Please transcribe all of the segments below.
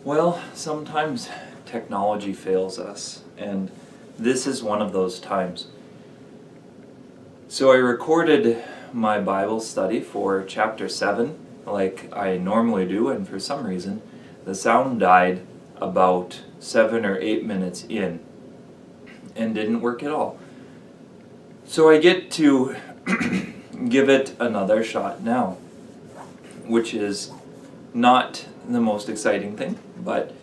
Well, sometimes technology fails us, and this is one of those times. So I recorded my Bible study for chapter 7 like I normally do, and for some reason the sound died about 7 or 8 minutes in and didn't work at all. So I get to give it another shot now, which is not the most exciting thing, but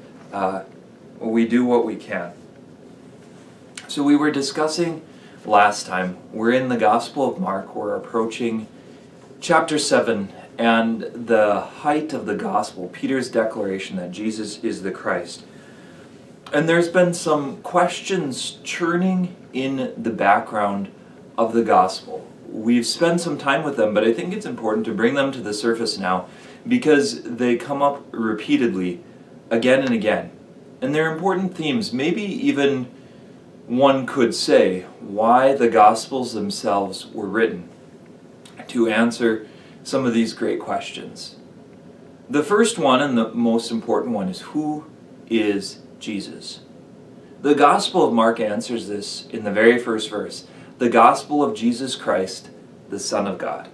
we do what we can. So we were discussing last time, we're in the Gospel of Mark, we're approaching chapter 7 and the height of the Gospel, Peter's declaration that Jesus is the Christ. And there's been some questions churning in the background of the Gospel. We've spent some time with them, but I think it's important to bring them to the surface now because they come up repeatedly again and again. And they're important themes, maybe even one could say why the Gospels themselves were written, to answer some of these great questions. The first one, and the most important one, is who is Jesus? The Gospel of Mark answers this in the very first verse. The Gospel of Jesus Christ, the Son of God.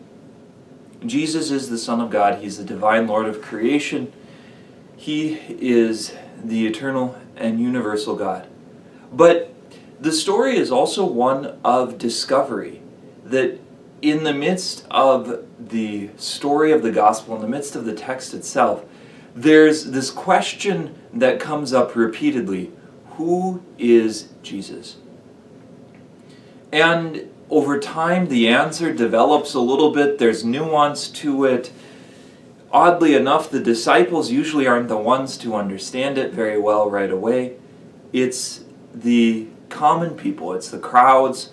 Jesus is the Son of God. He's the divine Lord of creation. He is the eternal and universal God. But the story is also one of discovery, that in the midst of the story of the Gospel, in the midst of the text itself, there's this question that comes up repeatedly. Who is Jesus? And over time, the answer develops a little bit. There's nuance to it. Oddly enough, the disciples usually aren't the ones to understand it very well right away. It's the common people, it's the crowds,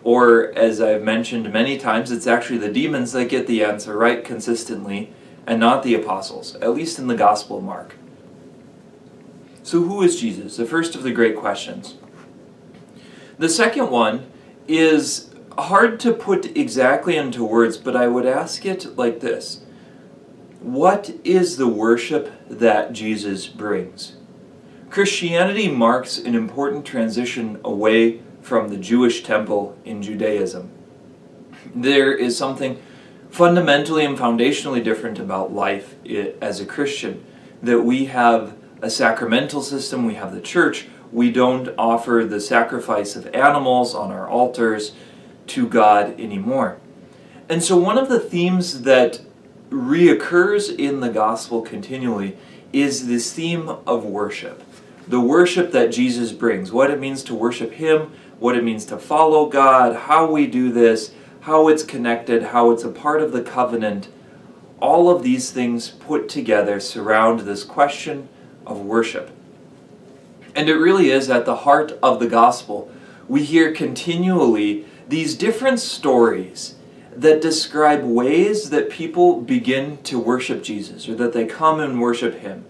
or as I've mentioned many times, it's actually the demons that get the answer right consistently, and not the apostles, at least in the Gospel of Mark. So who is Jesus? The first of the great questions. The second one is hard to put exactly into words, but I would ask it like this. What is the worship that Jesus brings? Christianity marks an important transition away from the Jewish temple in Judaism. There is something fundamentally and foundationally different about life as a Christian, that we have a sacramental system, we have the church, we don't offer the sacrifice of animals on our altars to God anymore. And so one of the themes that reoccurs in the gospel continually is this theme of worship. The worship that Jesus brings, what it means to worship Him, what it means to follow God, how we do this, how it's connected, how it's a part of the covenant. All of these things put together surround this question of worship. And it really is at the heart of the gospel. We hear continually these different stories that describe ways that people begin to worship Jesus, or that they come and worship Him.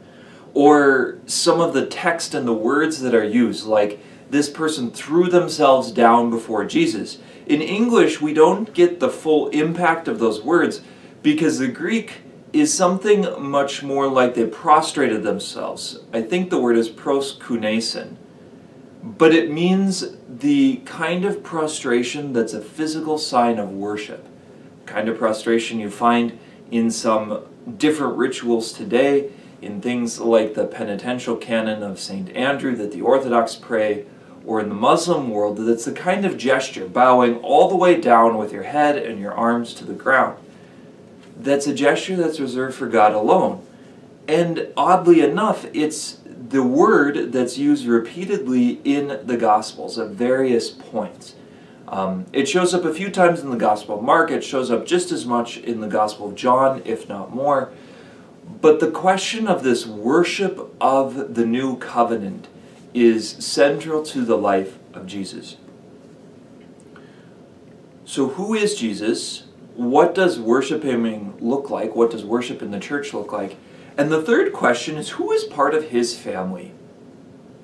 Or some of the text and the words that are used, like this person threw themselves down before Jesus. In English, we don't get the full impact of those words because the Greek is something much more like they prostrated themselves. I think the word is proskunesin. But it means the kind of prostration that's a physical sign of worship. Kind of prostration you find in some different rituals today, in things like the penitential canon of St. Andrew that the Orthodox pray, or in the Muslim world, that's the kind of gesture, bowing all the way down with your head and your arms to the ground. That's a gesture that's reserved for God alone. And oddly enough, it's the word that's used repeatedly in the Gospels at various points. It shows up a few times in the Gospel of Mark, it shows up just as much in the Gospel of John, if not more. But the question of this worship of the new covenant is central to the life of Jesus. So who is Jesus? What does worshiping look like? What does worship in the church look like? And the third question is, who is part of His family?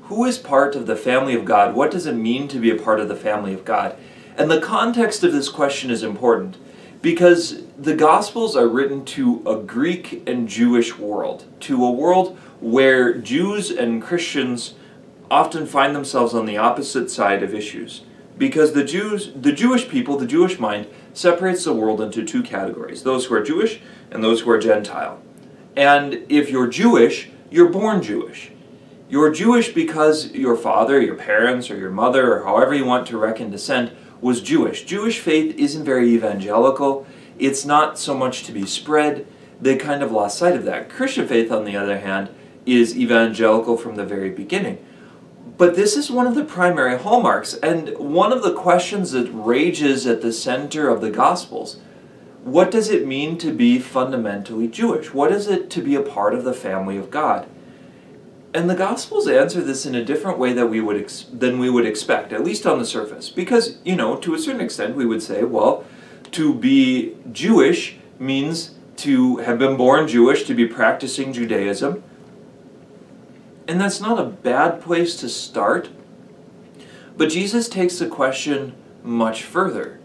Who is part of the family of God? What does it mean to be a part of the family of God? And the context of this question is important because the Gospels are written to a Greek and Jewish world, to a world where Jews and Christians often find themselves on the opposite side of issues. Because the Jewish people, the Jewish mind, separates the world into two categories, those who are Jewish and those who are Gentile. And if you're Jewish, you're born Jewish. You're Jewish because your father, your parents, or your mother, or however you want to reckon descent, was Jewish. Jewish faith isn't very evangelical. It's not so much to be spread. They kind of lost sight of that. Christian faith, on the other hand, is evangelical from the very beginning. But this is one of the primary hallmarks, and one of the questions that rages at the center of the Gospels. What does it mean to be fundamentally Jewish? What is it to be a part of the family of God? And the Gospels answer this in a different way than we would expect, at least on the surface. Because, to a certain extent, we would say, well, to be Jewish means to have been born Jewish, to be practicing Judaism. And that's not a bad place to start. But Jesus takes the question much further.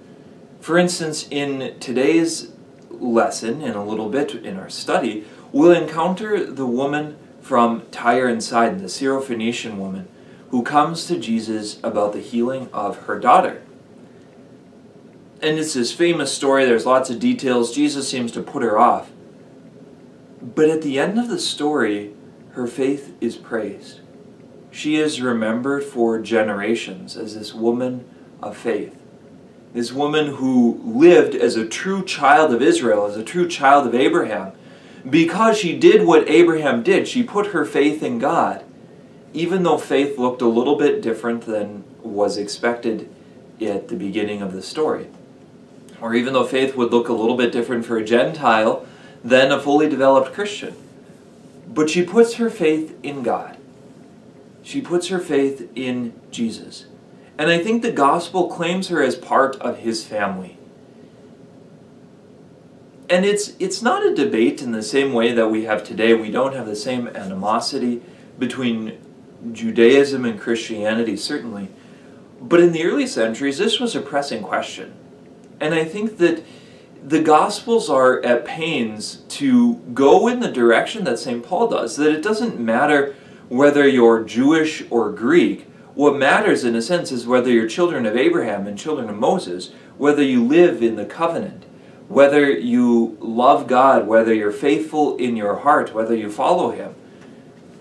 For instance, in today's lesson, in a little bit in our study, we'll encounter the woman from Tyre and Sidon, the Syrophoenician woman, who comes to Jesus about the healing of her daughter. And it's this famous story, there's lots of details, Jesus seems to put her off. But at the end of the story, her faith is praised. She is remembered for generations as this woman of faith. This woman who lived as a true child of Israel, as a true child of Abraham. Because she did what Abraham did, she put her faith in God. Even though faith looked a little bit different than was expected at the beginning of the story. Or even though faith would look a little bit different for a Gentile than a fully developed Christian. But she puts her faith in God. She puts her faith in Jesus. And I think the gospel claims her as part of his family. And it's not a debate in the same way that we have today. We don't have the same animosity between Judaism and Christianity, certainly. But in the early centuries, this was a pressing question. And I think that the Gospels are at pains to go in the direction that St. Paul does, that it doesn't matter whether you're Jewish or Greek. What matters, in a sense, is whether you're children of Abraham and children of Moses, whether you live in the covenant, whether you love God, whether you're faithful in your heart, whether you follow him.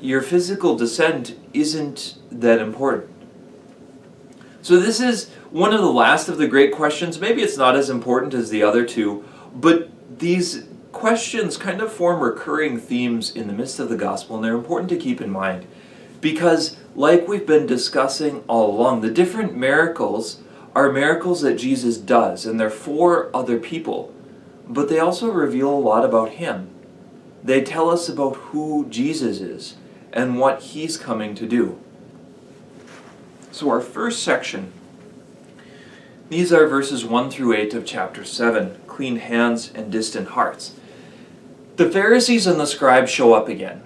Your physical descent isn't that important. So this is one of the last of the great questions. Maybe it's not as important as the other two, but these questions kind of form recurring themes in the midst of the gospel, and they're important to keep in mind. Because, like we've been discussing all along, the different miracles are miracles that Jesus does, and they're for other people. But they also reveal a lot about him. They tell us about who Jesus is and what he's coming to do. So our first section, these are verses 1 through 8 of chapter 7, clean hands and distant hearts. The Pharisees and the scribes show up again.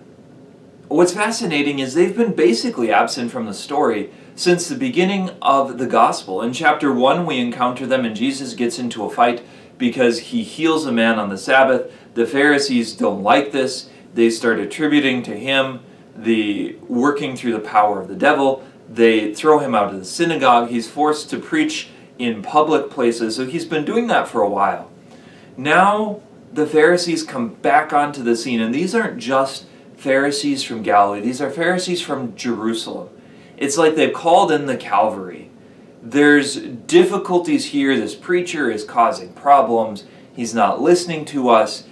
What's fascinating is they've been basically absent from the story since the beginning of the gospel. In chapter 1, we encounter them and Jesus gets into a fight because he heals a man on the Sabbath. The Pharisees don't like this. They start attributing to him the working through the power of the devil. They throw him out of the synagogue. He's forced to preach in public places. So he's been doing that for a while. Now the Pharisees come back onto the scene, and these aren't just Pharisees from Galilee. These are Pharisees from Jerusalem. It's like they've called in the cavalry. There's difficulties here. This preacher is causing problems. He's not listening to us,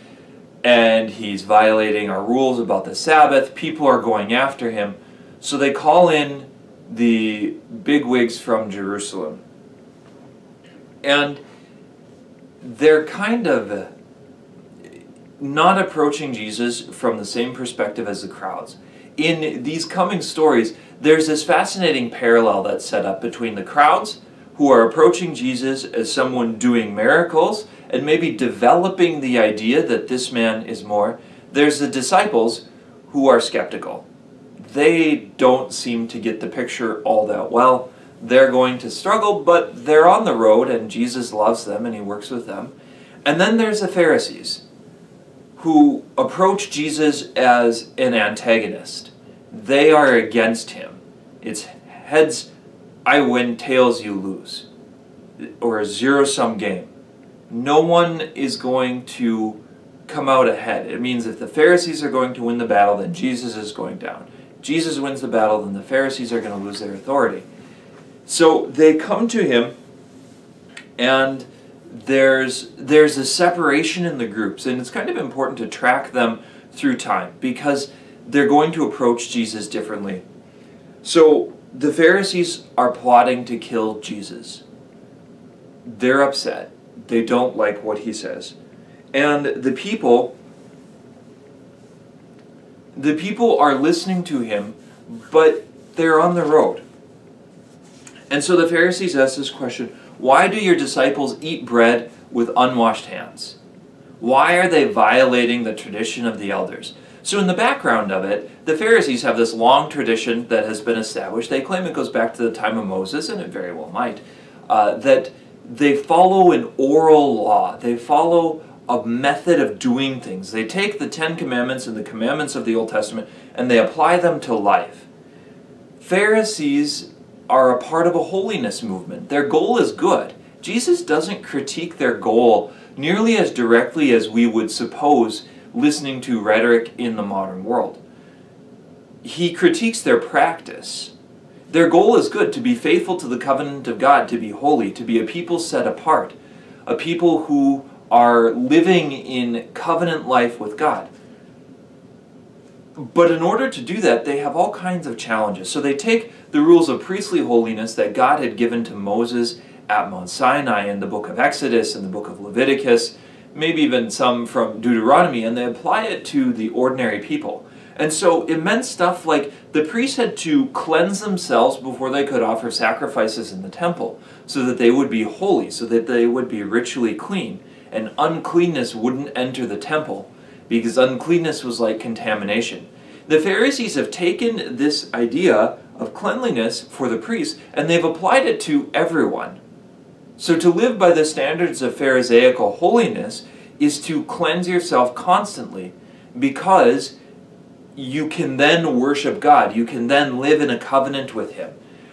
and he's violating our rules about the Sabbath. People are going after him. So they call in the bigwigs from Jerusalem. And they're kind of not approaching Jesus from the same perspective as the crowds. In these coming stories, there's this fascinating parallel that's set up between the crowds who are approaching Jesus as someone doing miracles and maybe developing the idea that this man is more. There's the disciples who are skeptical. They don't seem to get the picture all that well. They're going to struggle, but they're on the road and Jesus loves them and he works with them. And then there's the Pharisees, who approach Jesus as an antagonist. They are against him. It's heads I win, tails you lose, or a zero-sum game. No one is going to come out ahead. It means if the Pharisees are going to win the battle, then Jesus is going down. Jesus wins the battle, then the Pharisees are going to lose their authority. So they come to him, and there's a separation in the groups, and it's kind of important to track them through time because they're going to approach Jesus differently. So the Pharisees are plotting to kill Jesus. They're upset. They don't like what he says. And the people are listening to him, but they're on the road. And so the Pharisees ask this question, why do your disciples eat bread with unwashed hands? Why are they violating the tradition of the elders? So in the background of it, the Pharisees have this long tradition that has been established. They claim it goes back to the time of Moses, and it very well might, that they follow an oral law. They follow a method of doing things. They take the 10 Commandments and the commandments of the Old Testament, and they apply them to life. Pharisees are a part of a holiness movement. Their goal is good. Jesus doesn't critique their goal nearly as directly as we would suppose listening to rhetoric in the modern world. He critiques their practice. Their goal is good, to be faithful to the covenant of God, to be holy, to be a people set apart, a people who are living in covenant life with God. But in order to do that, they have all kinds of challenges. So they take the rules of priestly holiness that God had given to Moses at Mount Sinai in the book of Exodus and the book of Leviticus, maybe even some from Deuteronomy, and they apply it to the ordinary people. And so it meant stuff like the priests had to cleanse themselves before they could offer sacrifices in the temple, so that they would be holy, so that they would be ritually clean. And uncleanness wouldn't enter the temple, because uncleanness was like contamination. The Pharisees have taken this idea of cleanliness for the priests, and they've applied it to everyone. So to live by the standards of Pharisaical holiness is to cleanse yourself constantly, because you can then worship God. You can then live in a covenant with Him.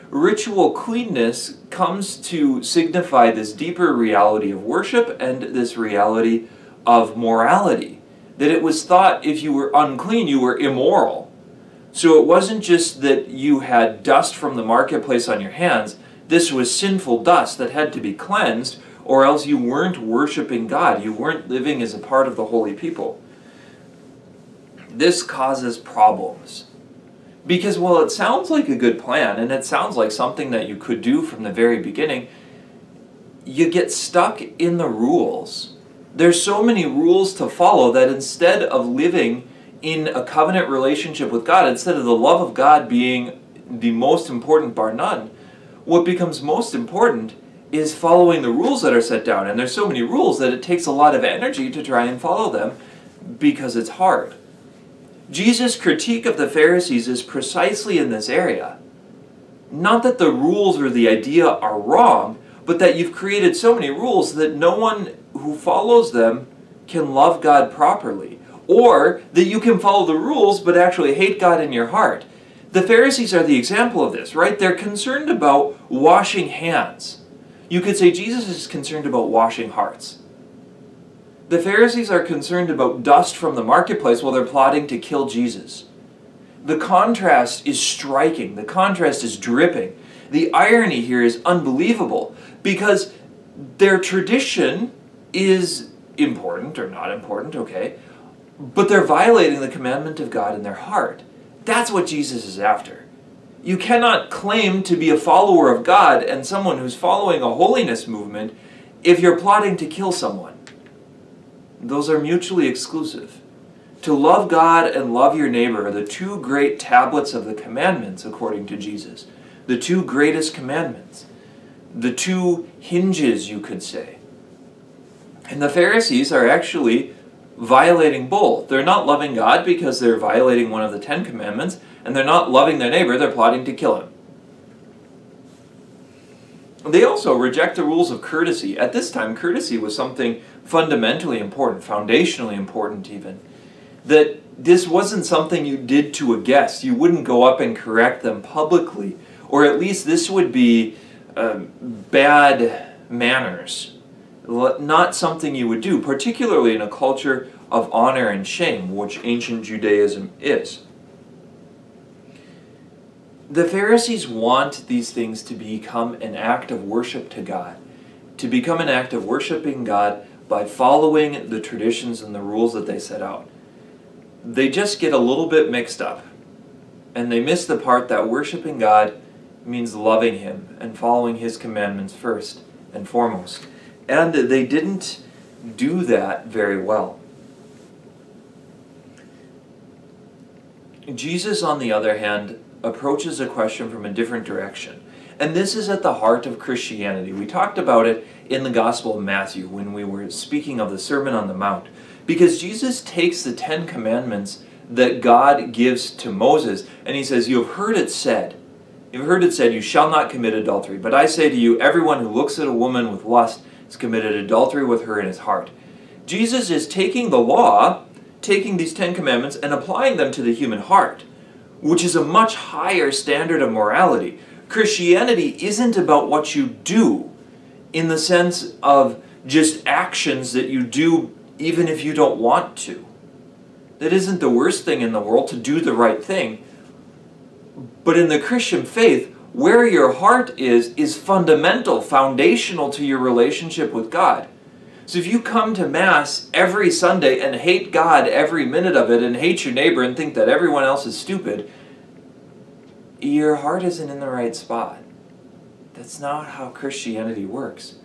Ritual cleanness comes to signify this deeper reality of worship and this reality of morality. That it was thought if you were unclean, you were immoral. So it wasn't just that you had dust from the marketplace on your hands. This was sinful dust that had to be cleansed, or else you weren't worshiping God. You weren't living as a part of the holy people. This causes problems. Because while it sounds like a good plan, and it sounds like something that you could do from the very beginning, you get stuck in the rules. There's so many rules to follow that instead of living in a covenant relationship with God, instead of the love of God being the most important bar none, what becomes most important is following the rules that are set down. And there's so many rules that it takes a lot of energy to try and follow them because it's hard. Jesus' critique of the Pharisees is precisely in this area. Not that the rules or the idea are wrong, but that you've created so many rules that no one who follows them can love God properly. Or that you can follow the rules but actually hate God in your heart. The Pharisees are the example of this, right? They're concerned about washing hands. You could say Jesus is concerned about washing hearts. The Pharisees are concerned about dust from the marketplace while they're plotting to kill Jesus. The contrast is striking. The contrast is dripping. The irony here is unbelievable because their tradition is important, or not important, okay, but they're violating the commandment of God in their heart. That's what Jesus is after. You cannot claim to be a follower of God and someone who's following a holiness movement if you're plotting to kill someone. Those are mutually exclusive. To love God and love your neighbor are the two great tablets of the commandments, according to Jesus. The two greatest commandments. The two hinges, you could say. And the Pharisees are actually violating both. They're not loving God because they're violating one of the 10 commandments, and they're not loving their neighbor, they're plotting to kill him. They also reject the rules of courtesy. At this time, courtesy was something fundamentally important, foundationally important even. That this wasn't something you did to a guest. You wouldn't go up and correct them publicly. Or at least this would be bad manners. Not something you would do, particularly in a culture of honor and shame, which ancient Judaism is. The Pharisees want these things to become an act of worship to God, to become an act of worshiping God by following the traditions and the rules that they set out. They just get a little bit mixed up, and they miss the part that worshiping God means loving Him and following His commandments first and foremost. And they didn't do that very well. Jesus, on the other hand, approaches a question from a different direction. And this is at the heart of Christianity. We talked about it in the Gospel of Matthew when we were speaking of the Sermon on the Mount. Because Jesus takes the 10 Commandments that God gives to Moses, and He says, "You have heard it said, you shall not commit adultery. But I say to you, everyone who looks at a woman with lust has committed adultery with her in his heart." Jesus is taking the law, taking these 10 Commandments, and applying them to the human heart, which is a much higher standard of morality. Christianity isn't about what you do in the sense of just actions that you do even if you don't want to. That isn't the worst thing in the world, to do the right thing. But in the Christian faith, where your heart is fundamental, foundational to your relationship with God. So if you come to Mass every Sunday and hate God every minute of it and hate your neighbor and think that everyone else is stupid, your heart isn't in the right spot. That's not how Christianity works.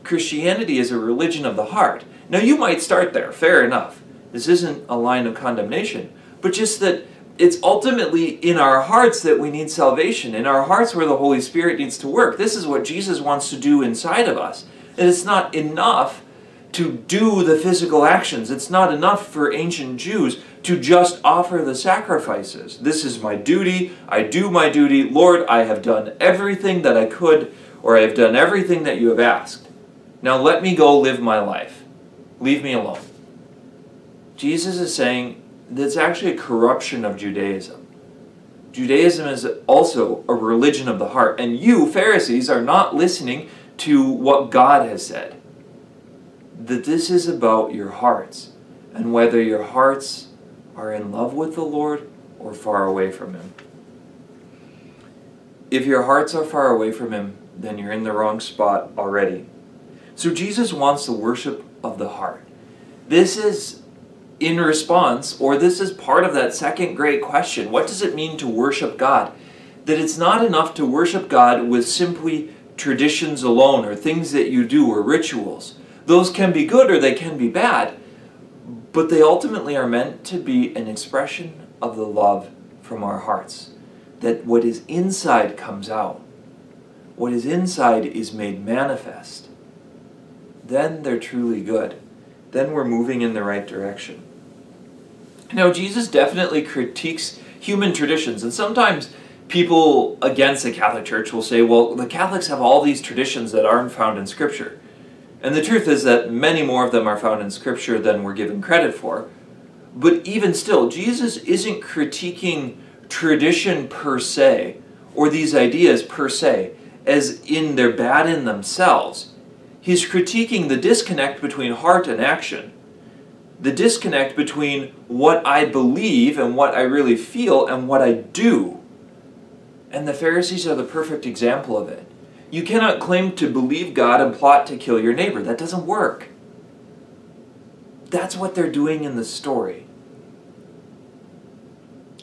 Christianity is a religion of the heart. Now you might start there, fair enough. This isn't a line of condemnation, but just that it's ultimately in our hearts that we need salvation, in our hearts where the Holy Spirit needs to work. This is what Jesus wants to do inside of us. And it's not enough to do the physical actions. It's not enough for ancient Jews to just offer the sacrifices. This is my duty. I do my duty. Lord, I have done everything that I could, or I have done everything that you have asked. Now let me go live my life. Leave me alone. Jesus is saying that's actually a corruption of Judaism. Judaism is also a religion of the heart. And you, Pharisees, are not listening to what God has said. That this is about your hearts, and whether your hearts are in love with the Lord or far away from Him. If your hearts are far away from Him, then you're in the wrong spot already. So Jesus wants the worship of the heart. This is in response, or this is part of that second great question. What does it mean to worship God? That it's not enough to worship God with simply traditions alone, or things that you do, or rituals. Those can be good or they can be bad, but they ultimately are meant to be an expression of the love from our hearts. That what is inside comes out. What is inside is made manifest. Then they're truly good. Then we're moving in the right direction. Now, Jesus definitely critiques human traditions, and sometimes people against the Catholic Church will say, well, the Catholics have all these traditions that aren't found in Scripture. And the truth is that many more of them are found in Scripture than we're given credit for. But even still, Jesus isn't critiquing tradition per se, or these ideas per se, as in they're bad in themselves. He's critiquing the disconnect between heart and action. The disconnect between what I believe and what I really feel and what I do. And the Pharisees are the perfect example of it. You cannot claim to believe God and plot to kill your neighbor. That doesn't work. That's what they're doing in the story.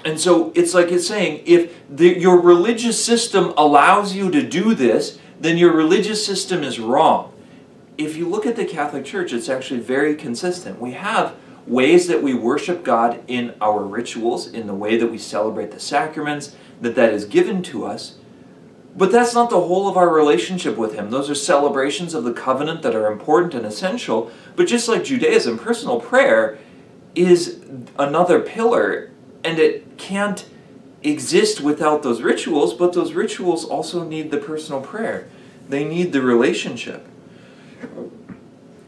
And so it's like it's saying, if your religious system allows you to do this, then your religious system is wrong. If you look at the Catholic Church, it's actually very consistent. We have ways that we worship God in our rituals, in the way that we celebrate the sacraments, that is given to us. But that's not the whole of our relationship with Him. Those are celebrations of the covenant that are important and essential. But just like Judaism, personal prayer is another pillar, and it can't exist without those rituals, but those rituals also need the personal prayer. They need the relationship.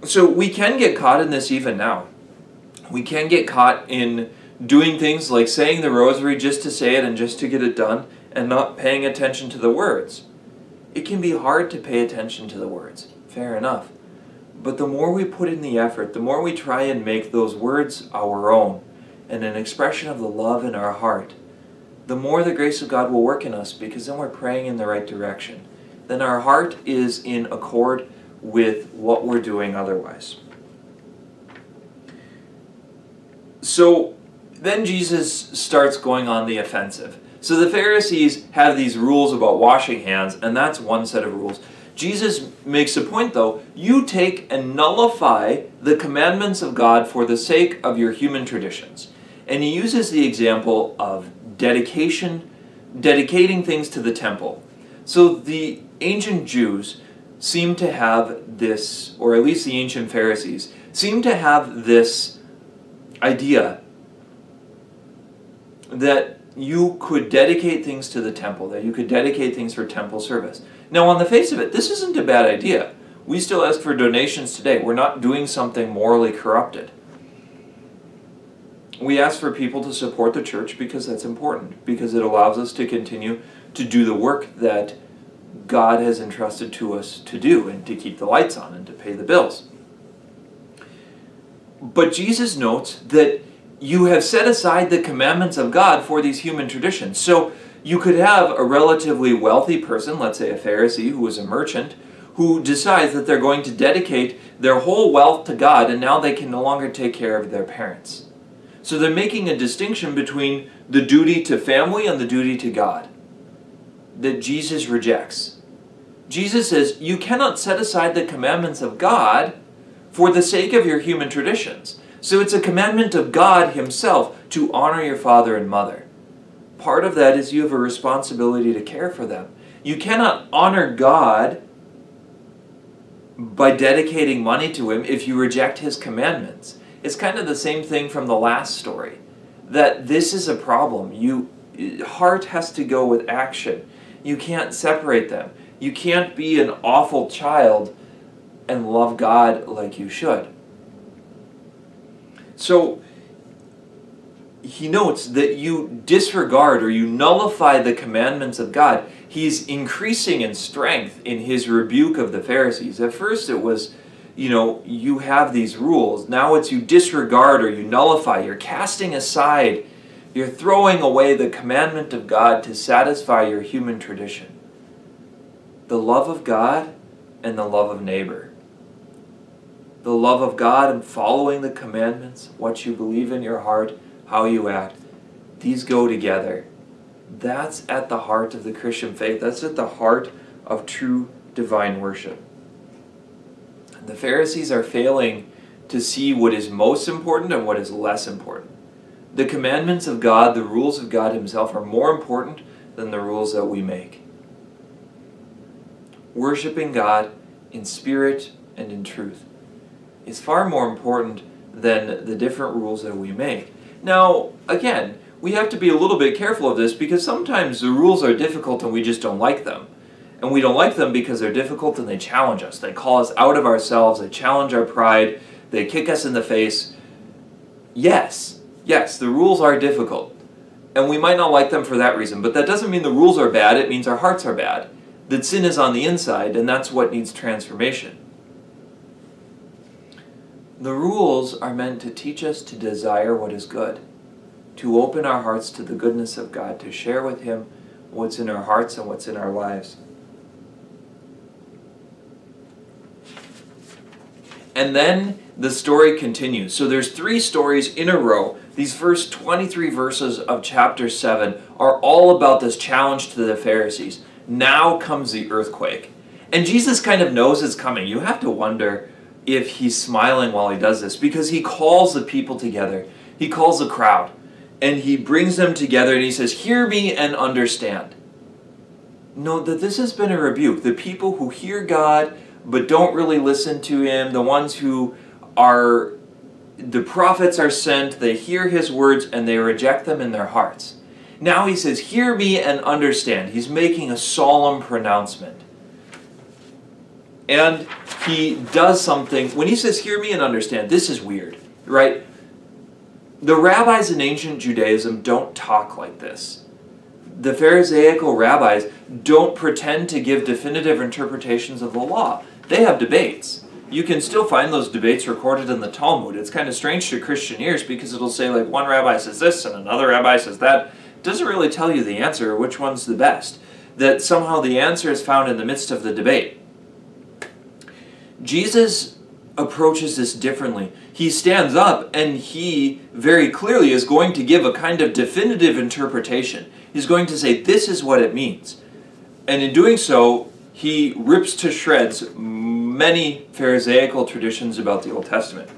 So we can get caught in this even now. We can get caught in doing things like saying the rosary just to say it and just to get it done, and not paying attention to the words. It can be hard to pay attention to the words. Fair enough. But the more we put in the effort, the more we try and make those words our own and an expression of the love in our heart, the more the grace of God will work in us, because then we're praying in the right direction. Then our heart is in accord with what we're doing otherwise. So then Jesus starts going on the offensive. So the Pharisees have these rules about washing hands, and that's one set of rules. Jesus makes a point, though. You take and nullify the commandments of God for the sake of your human traditions. And he uses the example of dedicating things to the temple. So the ancient Jews seem to have this, or at least the ancient Pharisees, seem to have this idea that you could dedicate things to the temple, that you could dedicate things for temple service. Now, on the face of it, this isn't a bad idea. We still ask for donations today. We're not doing something morally corrupted. We ask for people to support the church because that's important, because it allows us to continue to do the work that God has entrusted to us to do, and to keep the lights on and to pay the bills. But Jesus notes that you have set aside the commandments of God for these human traditions. So you could have a relatively wealthy person, let's say a Pharisee who is a merchant, who decides that they're going to dedicate their whole wealth to God, and now they can no longer take care of their parents. So they're making a distinction between the duty to family and the duty to God that Jesus rejects. Jesus says, you cannot set aside the commandments of God for the sake of your human traditions. So it's a commandment of God himself to honor your father and mother. Part of that is you have a responsibility to care for them. You cannot honor God by dedicating money to him if you reject his commandments. It's kind of the same thing from the last story, that this is a problem. Heart has to go with action. You can't separate them. You can't be an awful child and love God like you should. So he notes that you disregard or you nullify the commandments of God. He's increasing in strength in his rebuke of the Pharisees. At first it was, you have these rules. Now it's you disregard or you nullify. You're casting aside. You're throwing away the commandment of God to satisfy your human tradition. The love of God and the love of neighbor. The love of God and following the commandments, what you believe in your heart, how you act, these go together. That's at the heart of the Christian faith. That's at the heart of true divine worship. The Pharisees are failing to see what is most important and what is less important. The commandments of God, the rules of God himself, are more important than the rules that we make. Worshipping God in spirit and in truth is far more important than the different rules that we make. Now, again, we have to be a little bit careful of this, because sometimes the rules are difficult and we just don't like them. And we don't like them because they're difficult and they challenge us. They call us out of ourselves, they challenge our pride, they kick us in the face. Yes, the rules are difficult. And we might not like them for that reason, but that doesn't mean the rules are bad, it means our hearts are bad. That sin is on the inside, and that's what needs transformation. The rules are meant to teach us to desire what is good, to open our hearts to the goodness of God, to share with him what's in our hearts and what's in our lives. And then the story continues. So there's 3 stories in a row. These first 23 verses of chapter 7 are all about this challenge to the Pharisees. Now comes the earthquake. And Jesus kind of knows it's coming. You have to wonder if he's smiling while he does this, because he calls the people together. He calls the crowd. And he brings them together and he says, "Hear me and understand." Note that this has been a rebuke. The people who hear God but don't really listen to him, the ones who are, the prophets are sent, they hear his words and they reject them in their hearts. Now he says, "Hear me and understand." He's making a solemn pronouncement. And he does something. When he says, hear me and understand, this is weird, right? The rabbis in ancient Judaism don't talk like this. The Pharisaical rabbis don't pretend to give definitive interpretations of the law. They have debates. You can still find those debates recorded in the Talmud. It's kind of strange to Christian ears because it'll say like one rabbi says this and another rabbi says that. It doesn't really tell you the answer or which one's the best. That somehow the answer is found in the midst of the debate. Jesus approaches this differently. He stands up and he very clearly is going to give a kind of definitive interpretation. He's going to say, this is what it means. And in doing so, he rips to shreds many Pharisaical traditions about the Old Testament.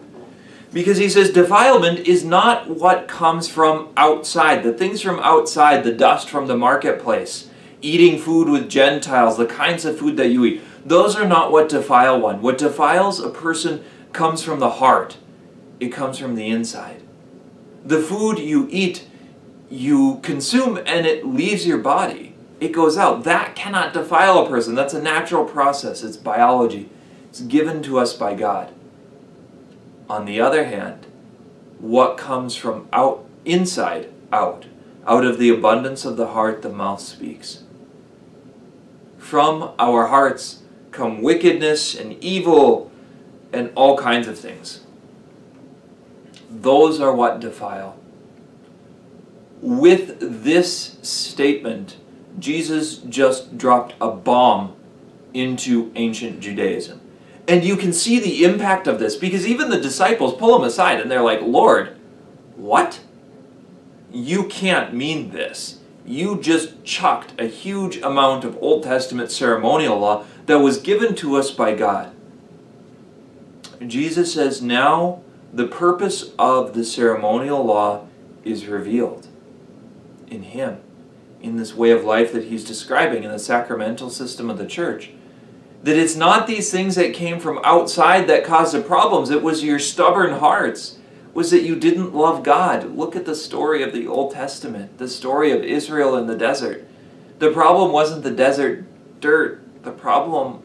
Because he says defilement is not what comes from outside. The things from outside, the dust from the marketplace, eating food with Gentiles, the kinds of food that you eat, those are not what defile one. What defiles a person comes from the heart. It comes from the inside. The food you eat, you consume and it leaves your body. It goes out. That cannot defile a person. That's a natural process. It's biology. It's given to us by God. On the other hand, what comes from inside out of the abundance of the heart, the mouth speaks. From our hearts come wickedness and evil and all kinds of things. Those are what defile. With this statement, Jesus just dropped a bomb into ancient Judaism. And you can see the impact of this because even the disciples pull him aside and they're like, Lord, what? You can't mean this. You just chucked a huge amount of Old Testament ceremonial law that was given to us by God. Jesus says now the purpose of the ceremonial law is revealed in him, in this way of life that he's describing in the sacramental system of the church. That it's not these things that came from outside that caused the problems. It was your stubborn hearts. It was that you didn't love God. Look at the story of the Old Testament, the story of Israel in the desert. The problem wasn't the desert dirt. The problem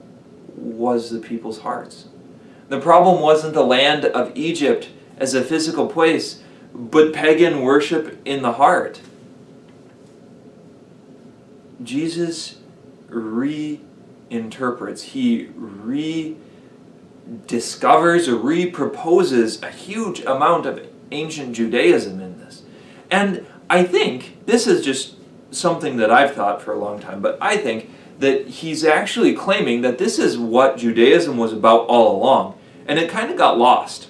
was the people's hearts. The problem wasn't the land of Egypt as a physical place, but pagan worship in the heart. Jesus reinterprets, he rediscovers or reproposes a huge amount of ancient Judaism in this. And I think, this is just something that I've thought for a long time, but I think that he's actually claiming that this is what Judaism was about all along, and it kind of got lost.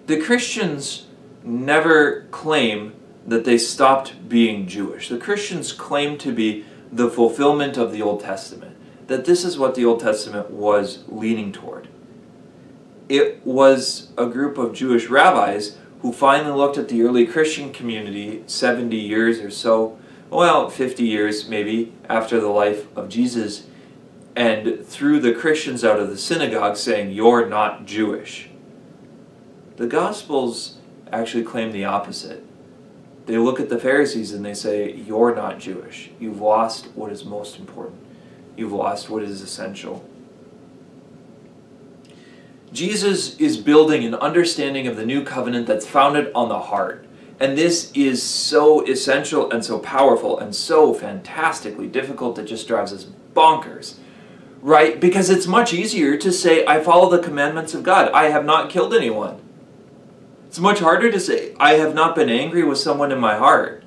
The Christians never claim that they stopped being Jewish. The Christians claim to be the fulfillment of the Old Testament, that this is what the Old Testament was leaning toward. It was a group of Jewish rabbis who finally looked at the early Christian community 70 years or so, well, 50 years maybe, after the life of Jesus, and threw the Christians out of the synagogue saying, "You're not Jewish." The Gospels actually claim the opposite. They look at the Pharisees and they say, "You're not Jewish. You've lost what is most important. You've lost what is essential." Jesus is building an understanding of the new covenant that's founded on the heart. And this is so essential and so powerful and so fantastically difficult that it just drives us bonkers. Right? Because it's much easier to say, I follow the commandments of God. I have not killed anyone. It's much harder to say, I have not been angry with someone in my heart.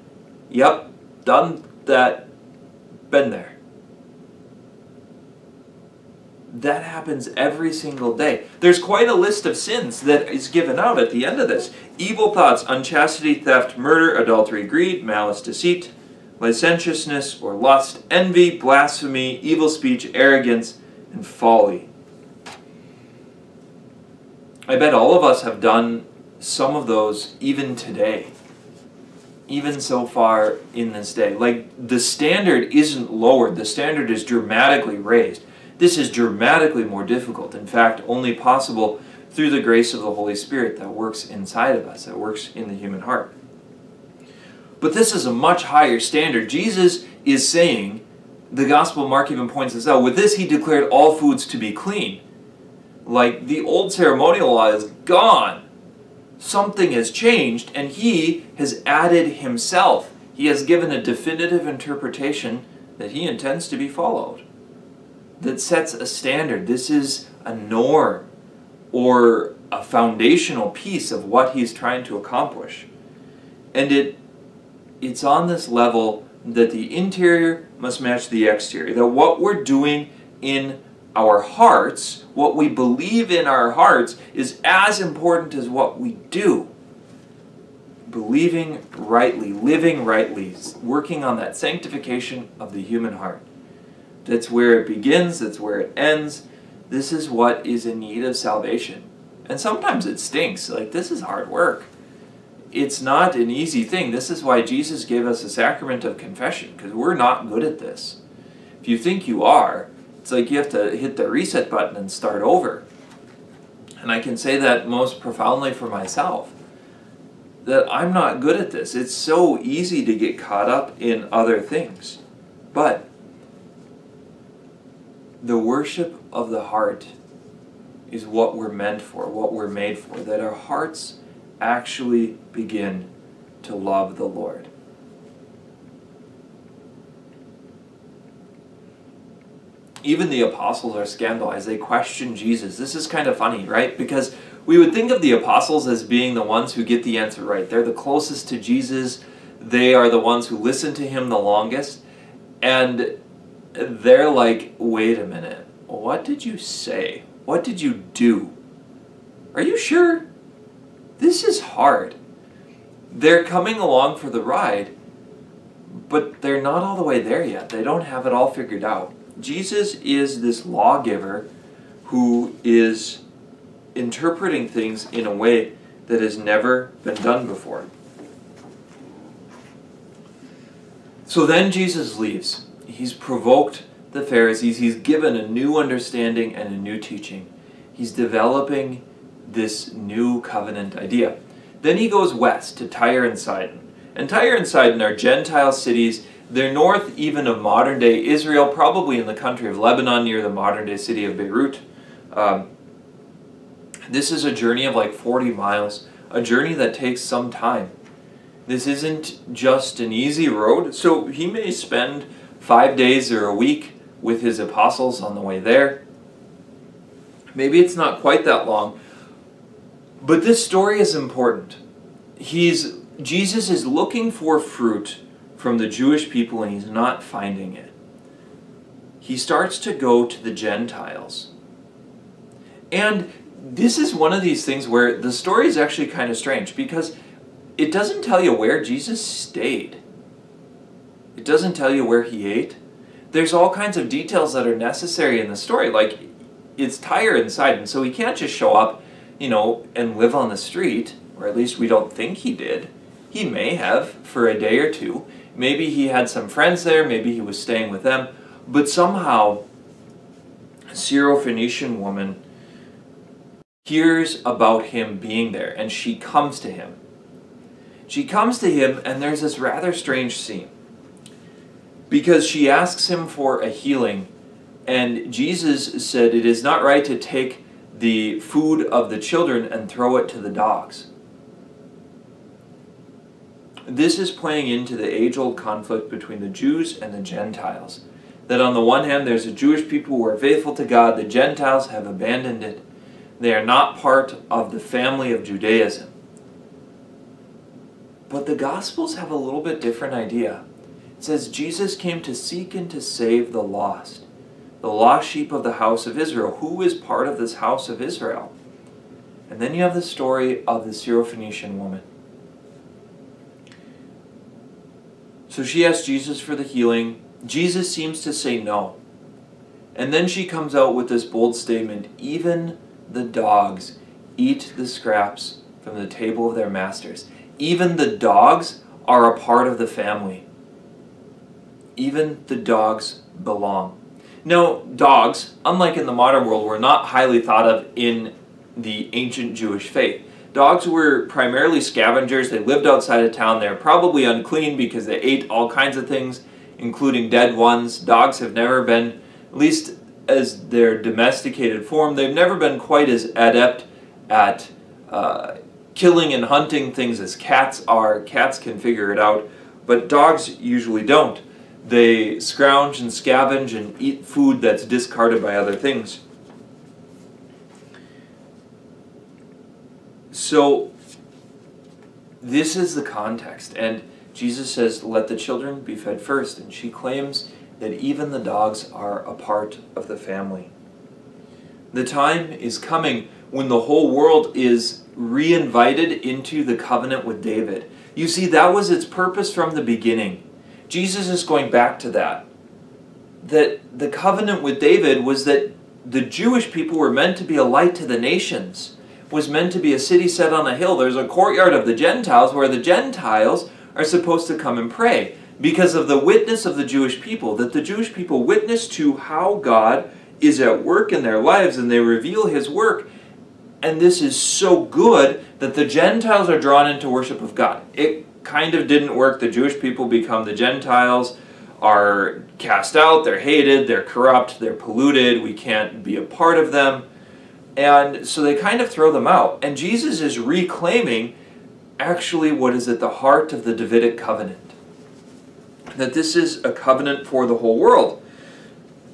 Yep, done that, been there. That happens every single day. There's quite a list of sins that is given out at the end of this. Evil thoughts, unchastity, theft, murder, adultery, greed, malice, deceit, licentiousness or lust, envy, blasphemy, evil speech, arrogance, and folly. I bet all of us have done some of those even today. Even so far in this day. Like, the standard isn't lowered. The standard is dramatically raised. This is dramatically more difficult. In fact, only possible through the grace of the Holy Spirit that works inside of us, that works in the human heart. But this is a much higher standard. Jesus is saying The Gospel of Mark even points this out. With this, he declared all foods to be clean. Like, the old ceremonial law is gone. Something has changed, and he has added himself. He has given a definitive interpretation that he intends to be followed, that sets a standard. This is a norm or a foundational piece of what he's trying to accomplish. And it's on this level that the interior must match the exterior, that what we're doing in our hearts, what we believe in our hearts, is as important as what we do. Believing rightly, living rightly, working on that sanctification of the human heart. That's where it begins, that's where it ends. This is what is in need of salvation. And sometimes it stinks. Like, this is hard work. It's not an easy thing. This is why Jesus gave us a sacrament of confession, because we're not good at this. If you think you are, it's like you have to hit the reset button and start over. And I can say that most profoundly for myself, that I'm not good at this. It's so easy to get caught up in other things. But the worship of the heart is what we're meant for, what we're made for, that our hearts actually begin to love the Lord. Even the apostles are scandalized. They question Jesus. This is kind of funny, right? Because we would think of the apostles as being the ones who get the answer right. They're the closest to Jesus. They are the ones who listen to him the longest. And they're like, wait a minute. What did you say? What did you do? Are you sure? This is hard. They're coming along for the ride, but they're not all the way there yet. They don't have it all figured out. Jesus is this lawgiver who is interpreting things in a way that has never been done before. So then Jesus leaves. He's provoked the Pharisees. He's given a new understanding and a new teaching. He's developing this new covenant idea. Then he goes west to Tyre and Sidon. And Tyre and Sidon are Gentile cities. They're north even of modern-day Israel, probably in the country of Lebanon, near the modern-day city of Beirut. This is a journey of like 40 miles, a journey that takes some time. This isn't just an easy road, so he may spend 5 days or a week with his apostles on the way there. Maybe it's not quite that long, but this story is important. Jesus is looking for fruit from the Jewish people, and he's not finding it. He starts to go to the Gentiles. And this is one of these things where the story is actually kind of strange, because it doesn't tell you where Jesus stayed. It doesn't tell you where he ate. There's all kinds of details that are necessary in the story, like it's Tyre and Sidon, so he can't just show up, and live on the street, or at least we don't think he did. He may have for a day or two. Maybe he had some friends there, maybe he was staying with them, but somehow a Syrophoenician woman hears about him being there, and she comes to him. She comes to him, and there's this rather strange scene, because she asks him for a healing, and Jesus said it is not right to take the food of the children and throw it to the dogs. This is playing into the age-old conflict between the Jews and the Gentiles. That on the one hand, there's the Jewish people who are faithful to God. The Gentiles have abandoned it. They are not part of the family of Judaism. But the Gospels have a little bit different idea. It says Jesus came to seek and to save the lost sheep of the house of Israel. Who is part of this house of Israel? And then you have the story of the Syrophoenician woman. So she asks Jesus for the healing. Jesus seems to say no. And then she comes out with this bold statement, even the dogs eat the scraps from the table of their masters. Even the dogs are a part of the family. Even the dogs belong. Now, dogs, unlike in the modern world, were not highly thought of in the ancient Jewish faith. Dogs were primarily scavengers. They lived outside of town. They were probably unclean because they ate all kinds of things including dead ones. Dogs have never been, at least as their domesticated form, they've never been quite as adept at killing and hunting things as cats are. Cats can figure it out, but dogs usually don't. They scrounge and scavenge and eat food that's discarded by other things. So this is the context, and Jesus says, let the children be fed first, and she claims that even the dogs are a part of the family. The time is coming when the whole world is reinvited into the covenant with David. You see, that was its purpose from the beginning. Jesus is going back to that. That the covenant with David was that the Jewish people were meant to be a light to the nations, was meant to be a city set on a hill. There's a courtyard of the Gentiles where the Gentiles are supposed to come and pray because of the witness of the Jewish people, that the Jewish people witness to how God is at work in their lives and they reveal His work. And this is so good that the Gentiles are drawn into worship of God. It kind of didn't work. The Jewish people become the Gentiles, are cast out, they're hated, they're corrupt, they're polluted, we can't be a part of them. And so they kind of throw them out. And Jesus is reclaiming actually what is at the heart of the Davidic covenant. That this is a covenant for the whole world.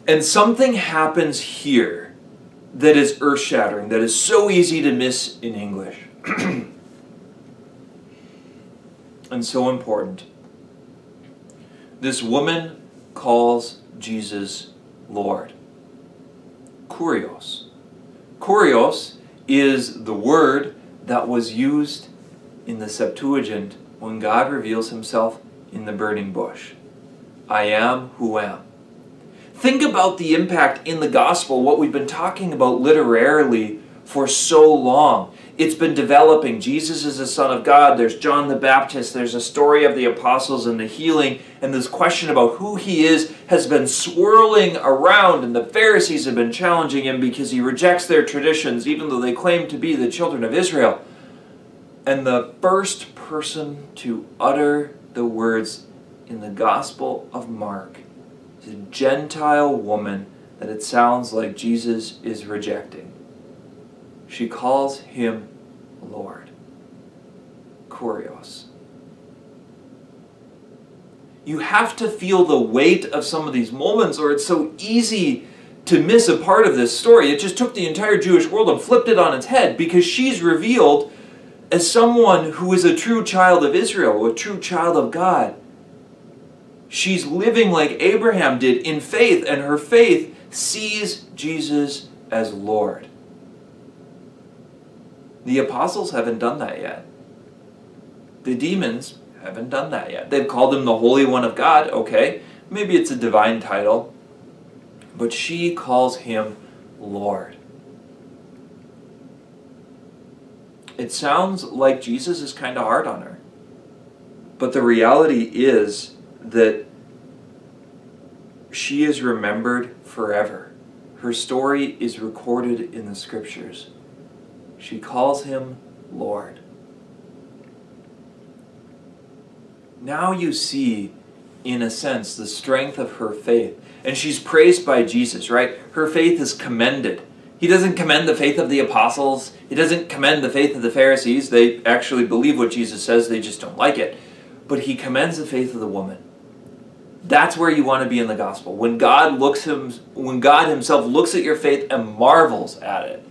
And something happens here that is earth-shattering, that is so easy to miss in English. And so important. This woman calls Jesus Lord. Kurios. Kurios is the word that was used in the Septuagint when God reveals Himself in the burning bush. I am who am. Think about the impact in the gospel, what we've been talking about literarily for so long. It's been developing. Jesus is the Son of God. There's John the Baptist. There's a story of the apostles and the healing. And this question about who He is has been swirling around. And the Pharisees have been challenging Him because He rejects their traditions, even though they claim to be the children of Israel. And the first person to utter the words in the Gospel of Mark is a Gentile woman that it sounds like Jesus is rejecting. She calls Him Lord. Kurios. You have to feel the weight of some of these moments, or it's so easy to miss a part of this story. It just took the entire Jewish world and flipped it on its head, because she's revealed as someone who is a true child of Israel, a true child of God. She's living like Abraham did in faith, and her faith sees Jesus as Lord. The apostles haven't done that yet. The demons haven't done that yet. They've called Him the Holy One of God. Okay, maybe it's a divine title. But she calls Him Lord. It sounds like Jesus is kind of hard on her. But the reality is that she is remembered forever. Her story is recorded in the Scriptures. She calls Him Lord. Now you see, in a sense, the strength of her faith. And she's praised by Jesus, right? Her faith is commended. He doesn't commend the faith of the apostles. He doesn't commend the faith of the Pharisees. They actually believe what Jesus says, they just don't like it. But He commends the faith of the woman. That's where you want to be in the gospel. When God Himself looks at your faith and marvels at it,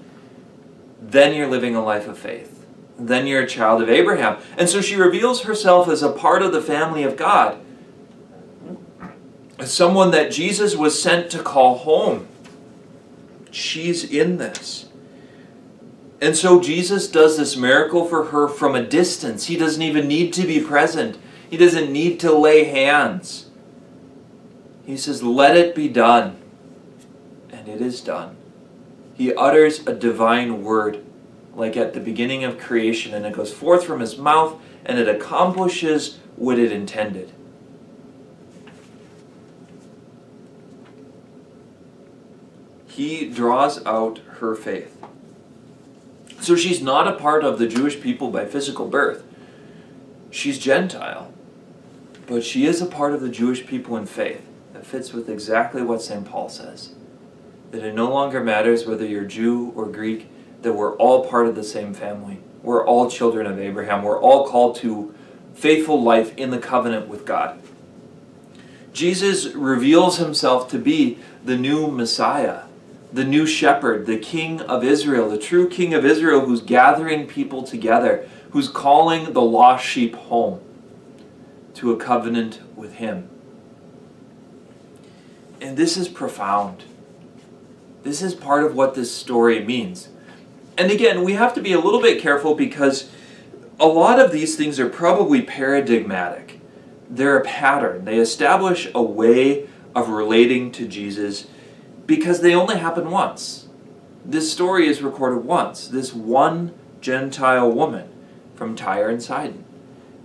then you're living a life of faith. Then you're a child of Abraham. And so she reveals herself as a part of the family of God. As someone that Jesus was sent to call home. She's in this. And so Jesus does this miracle for her from a distance. He doesn't even need to be present. He doesn't need to lay hands. He says, let it be done. And it is done. He utters a divine word, like at the beginning of creation, and it goes forth from His mouth, and it accomplishes what it intended. He draws out her faith. So she's not a part of the Jewish people by physical birth. She's Gentile. But she is a part of the Jewish people in faith. That fits with exactly what St. Paul says. That it no longer matters whether you're Jew or Greek, that we're all part of the same family. We're all children of Abraham. We're all called to faithful life in the covenant with God. Jesus reveals himself to be the new Messiah, the new shepherd, the King of Israel, the true King of Israel who's gathering people together, who's calling the lost sheep home to a covenant with him. And this is profound. This is part of what this story means. And again, we have to be a little bit careful because a lot of these things are probably paradigmatic. They're a pattern. They establish a way of relating to Jesus because they only happen once. This story is recorded once. This one Gentile woman from Tyre and Sidon.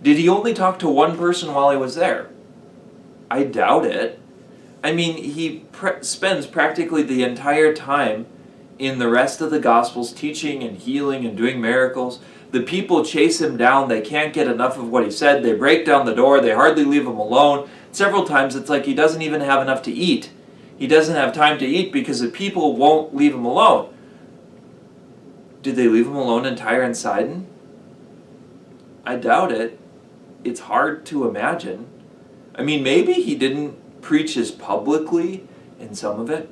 Did he only talk to one person while he was there? I doubt it. I mean, he spends practically the entire time in the rest of the Gospels teaching and healing and doing miracles. The people chase him down. They can't get enough of what he said. They break down the door. They hardly leave him alone. Several times it's like he doesn't even have enough to eat. He doesn't have time to eat because the people won't leave him alone. Did they leave him alone in Tyre and Sidon? I doubt it. It's hard to imagine. I mean, maybe he didn't preach as publicly in some of it,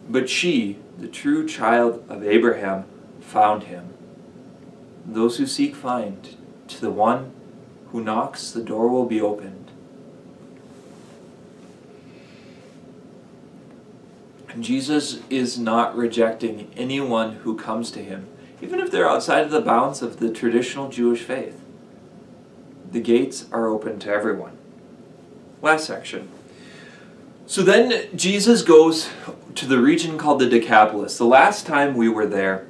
but she, the true child of Abraham, found him. Those who seek find. To the one who knocks, the door will be opened. And Jesus is not rejecting anyone who comes to him, even if they're outside of the bounds of the traditional Jewish faith. The gates are open to everyone. Last section. So then Jesus goes to the region called the Decapolis. The last time we were there,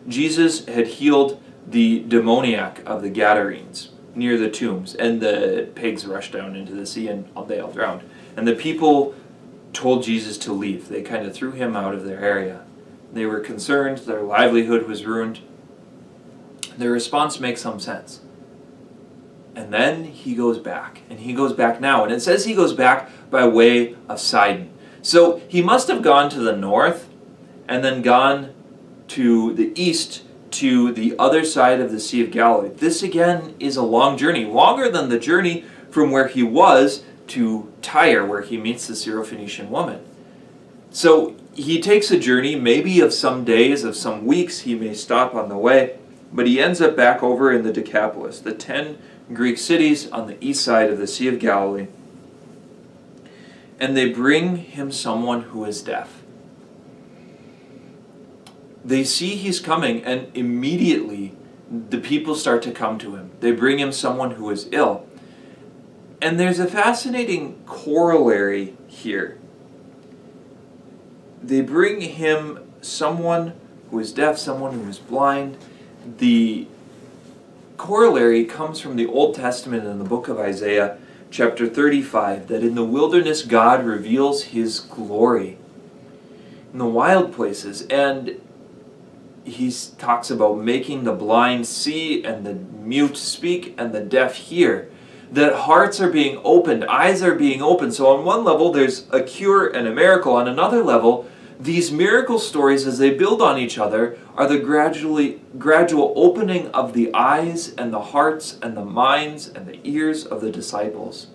Jesus had healed the demoniac of the Gadarenes near the tombs, and the pigs rushed down into the sea and they all drowned. And the people told Jesus to leave. They kind of threw him out of their area. They were concerned, their livelihood was ruined. Their response makes some sense. And then he goes back, and he goes back now. And it says he goes back by way of Sidon. So he must have gone to the north and then gone to the east to the other side of the Sea of Galilee. This again is a long journey, longer than the journey from where he was to Tyre, where he meets the Syrophoenician woman. So he takes a journey, maybe of some days, of some weeks. He may stop on the way, but he ends up back over in the Decapolis, the 10 Greek cities on the east side of the Sea of Galilee. And they bring him someone who is deaf. They see he's coming, and immediately the people start to come to him. They bring him someone who is ill. And there's a fascinating corollary here. They bring him someone who is deaf, someone who is blind. The corollary comes from the Old Testament in the book of Isaiah, chapter 35, that in the wilderness God reveals his glory in the wild places. And he talks about making the blind see and the mute speak and the deaf hear. That hearts are being opened, eyes are being opened. So on one level there's a cure and a miracle. On another level, these miracle stories, as they build on each other, are the gradual opening of the eyes and the hearts and the minds and the ears of the disciples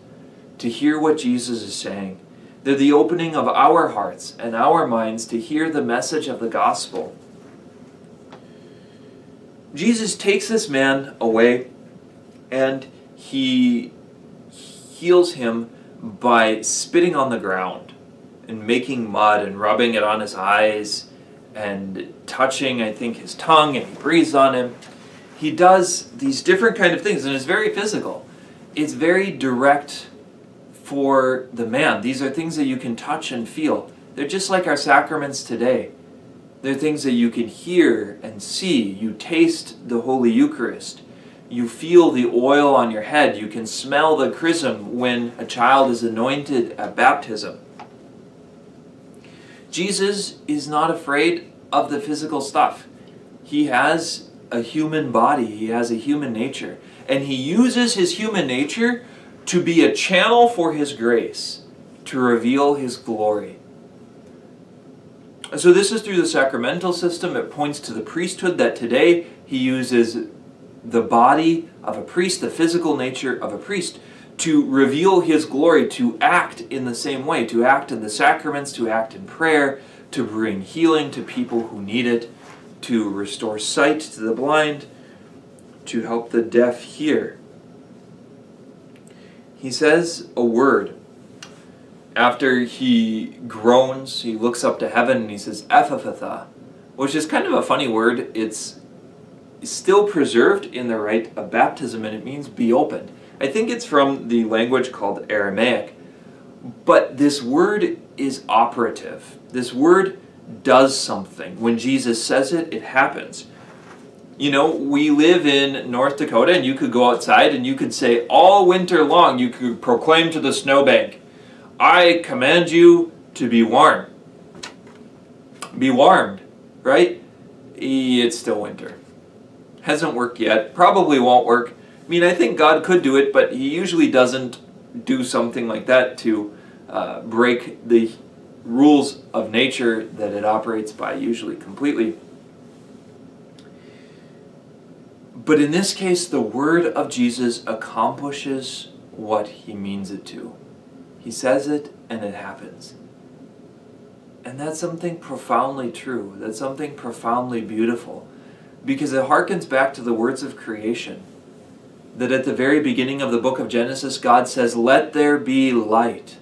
to hear what Jesus is saying. They're the opening of our hearts and our minds to hear the message of the gospel. Jesus takes this man away and he heals him by spitting on the ground and making mud and rubbing it on his eyes and touching, I think, his tongue, and he breathes on him. He does these different kind of things, and it's very physical. It's very direct for the man. These are things that you can touch and feel. They're just like our sacraments today. They're things that you can hear and see. You taste the Holy Eucharist. You feel the oil on your head. You can smell the chrism when a child is anointed at baptism. Jesus is not afraid of the physical stuff. He has a human body. He has a human nature. And he uses his human nature to be a channel for His grace, to reveal His glory. And so this is through the sacramental system. It points to the priesthood that today He uses the body of a priest, the physical nature of a priest, to reveal His glory, to act in the same way, to act in the sacraments, to act in prayer, to bring healing to people who need it, to restore sight to the blind, to help the deaf hear. He says a word. After He groans, He looks up to heaven and He says, Ephatha, which is kind of a funny word. It's still preserved in the rite of baptism, and it means be opened. I think it's from the language called Aramaic. But this word is operative. This word does something. When Jesus says it, it happens. You know, we live in North Dakota, and you could go outside and you could say all winter long, you could proclaim to the snowbank, I command you to be warm. Be warmed, right? It's still winter. Hasn't worked yet. Probably won't work. I mean, I think God could do it, but He usually doesn't do something like that to break the rules of nature that it operates by, usually completely. But in this case, the word of Jesus accomplishes what He means it to. He says it, and it happens. And that's something profoundly true. That's something profoundly beautiful. Because it harkens back to the words of creation. That at the very beginning of the book of Genesis, God says, let there be light.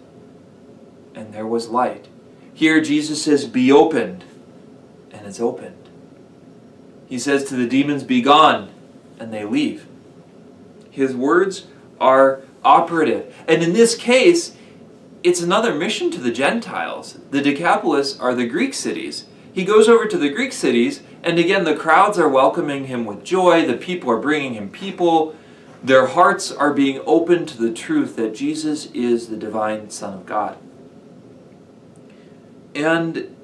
And there was light. Here Jesus says, be opened. And it's opened. He says to the demons, be gone. And they leave. His words are operative. And in this case, it's another mission to the Gentiles. The Decapolis are the Greek cities. He goes over to the Greek cities, and again, the crowds are welcoming Him with joy. The people are bringing Him people. Their hearts are being opened to the truth that Jesus is the divine Son of God. And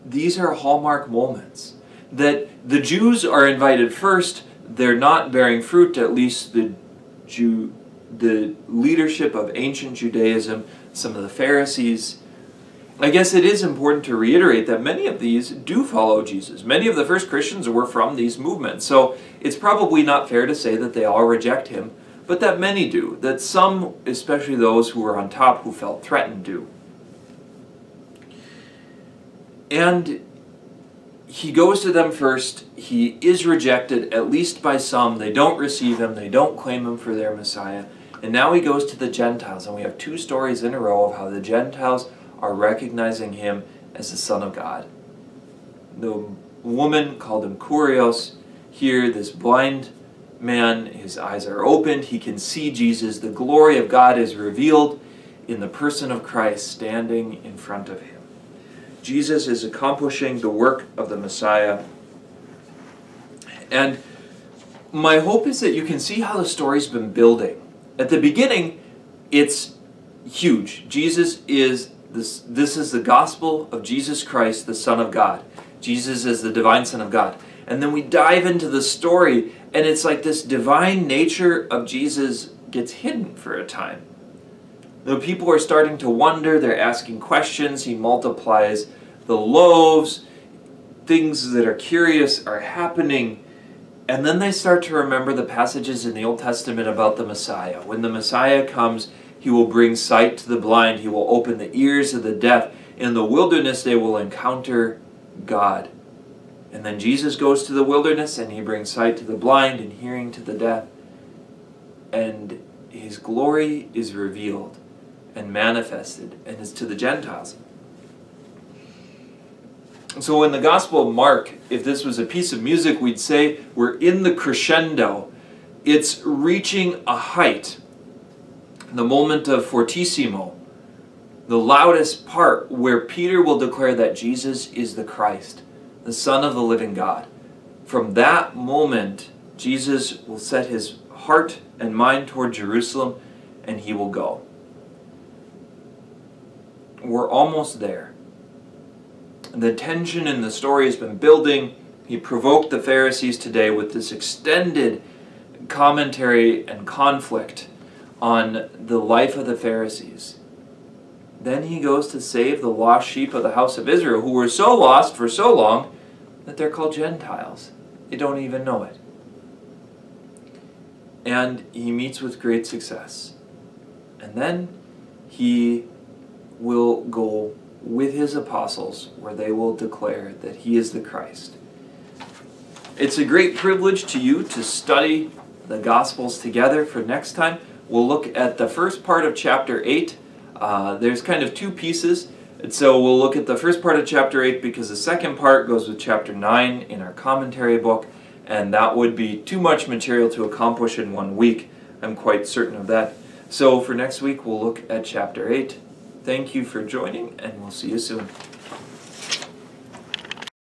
these are hallmark moments. That the Jews are invited first. They're not bearing fruit, at least the leadership of ancient Judaism, some of the Pharisees. I guess it is important to reiterate that many of these do follow Jesus. Many of the first Christians were from these movements, so it's probably not fair to say that they all reject Him, but that many do, that some, especially those who were on top who felt threatened, do. And He goes to them first. He is rejected, at least by some. They don't receive Him. They don't claim Him for their Messiah. And now He goes to the Gentiles, and we have 2 stories in a row of how the Gentiles are recognizing Him as the Son of God. The woman called Him Kurios. Here, this blind man, his eyes are opened. He can see Jesus. The glory of God is revealed in the person of Christ standing in front of him. Jesus is accomplishing the work of the Messiah. And my hope is that you can see how the story's been building. At the beginning, it's huge. Jesus is this is the gospel of Jesus Christ, the Son of God. Jesus is the divine Son of God. And then we dive into the story, and it's like this divine nature of Jesus gets hidden for a time. The people are starting to wonder, they're asking questions, He multiplies the loaves, things that are curious are happening, and then they start to remember the passages in the Old Testament about the Messiah. When the Messiah comes, He will bring sight to the blind, He will open the ears of the deaf. In the wilderness they will encounter God. And then Jesus goes to the wilderness and He brings sight to the blind and hearing to the deaf. And His glory is revealed and manifested, and is to the Gentiles. So in the Gospel of Mark, if this was a piece of music, we'd say we're in the crescendo. It's reaching a height. The moment of fortissimo, the loudest part where Peter will declare that Jesus is the Christ, the Son of the living God. From that moment, Jesus will set His heart and mind toward Jerusalem, and He will go. We're almost there. The tension in the story has been building. He provoked the Pharisees today with this extended commentary and conflict on the life of the Pharisees. Then he goes to save the lost sheep of the house of Israel, who were so lost for so long that they're called Gentiles. They don't even know it. And he meets with great success. And then he will go with his apostles where they will declare that he is the Christ. It's a great privilege to you to study the Gospels together. For next time, we'll look at the first part of chapter 8. There's kind of two pieces. And so we'll look at the first part of chapter 8 because the second part goes with chapter 9 in our commentary book, and that would be too much material to accomplish in 1 week. I'm quite certain of that. So for next week, we'll look at chapter 8. Thank you for joining, and we'll see you soon.